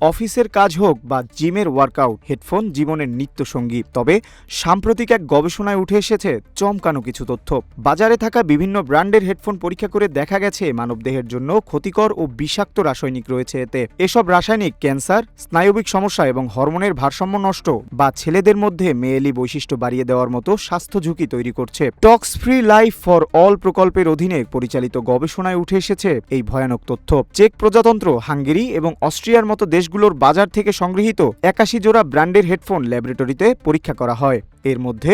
অফিসের কাজ হোক বা জিমের ওয়ার্কআউট, হেডফোন জীবনের নিত্যসঙ্গী। তবে সাম্প্রতিক এক গবেষণায় উঠে এসেছে চমকানো কিছু তথ্য। বাজারে থাকা বিভিন্ন ব্র্যান্ডের হেডফোন পরীক্ষা করে দেখা গেছে মানবদেহের জন্য ক্ষতিকর ও বিষাক্ত রাসায়নিক রয়েছে এতে। এসব রাসায়নিক ক্যান্সার, স্নায়বিক সমস্যা এবং হরমোনের ভারসাম্য নষ্ট বা ছেলেদের মধ্যে মেয়েলি বৈশিষ্ট্য বাড়িয়ে দেওয়ার মতো স্বাস্থ্য ঝুঁকি তৈরি করছে। টক্স ফ্রি লাইফ ফর অল প্রকল্পের অধীনে পরিচালিত গবেষণায় উঠে এসেছে এই ভয়ানক তথ্য। চেক প্রজাতন্ত্র, হাঙ্গেরি এবং অস্ট্রিয়ার মতো দেশগুলোর বাজার থেকে সংগৃহীত ৮১ জোড়া ব্র্যান্ডের হেডফোন ল্যাবরেটরিতে পরীক্ষা করা হয়। এর মধ্যে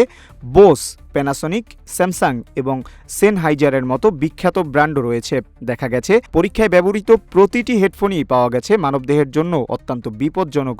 বোস, প্যানাসনিক, স্যামসাং এবং সেনহাইজারের মতো বিখ্যাত ব্র্যান্ডও রয়েছে। দেখা গেছে পরীক্ষায় ব্যবহৃত প্রতিটি হেডফোনই পাওয়া গেছে মানবদেহের জন্য অত্যন্ত বিপজ্জনক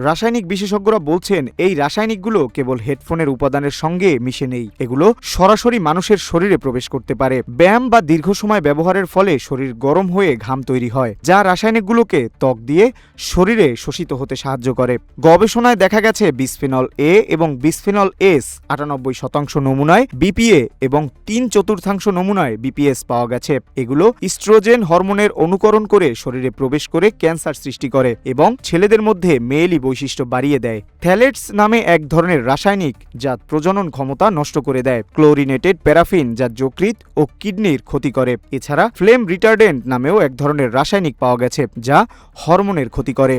রাসায়নিক বিশেষজ্ঞরা বলছেন এই রাসায়নিকগুলো কেবল হেডফোনের উপাদানের সঙ্গে মিশে নেই, এগুলো সরাসরি মানুষের শরীরে প্রবেশ করতে পারে। ব্যায়াম বা দীর্ঘ সময় ব্যবহারের ফলে শরীর গরম হয়ে ঘাম তৈরি হয়, যা রাসায়নিকগুলোকে ত্বক দিয়ে শরীরে শোষিত হতে সাহায্য করে। গবেষণায় দেখা গেছে বিসফেনল এ এবং বিসফেনল এস ৯৮% নমুনায় বিপিএ এবং ৩/৪ নমুনায় বিপিএস পাওয়া গেছে। এগুলো ইস্ট্রোজেন হরমোনের অনুকরণ করে শরীরে প্রবেশ করে ক্যান্সার সৃষ্টি করে এবং ছেলেদের মধ্যে মেয়েলি বৈশিষ্ট্য বাড়িয়ে দেয়। থ্যালেটস নামে এক ধরনের রাসায়নিক যা প্রজনন ক্ষমতা নষ্ট করে দেয়। ক্লোরিনেটেড প্যারাফিন যা যকৃৎ ও কিডনির ক্ষতি করে। এছাড়া ফ্লেম রিটার্ডেন্ট নামেও এক ধরনের রাসায়নিক পাওয়া গেছে যা হরমোনের ক্ষতি করে।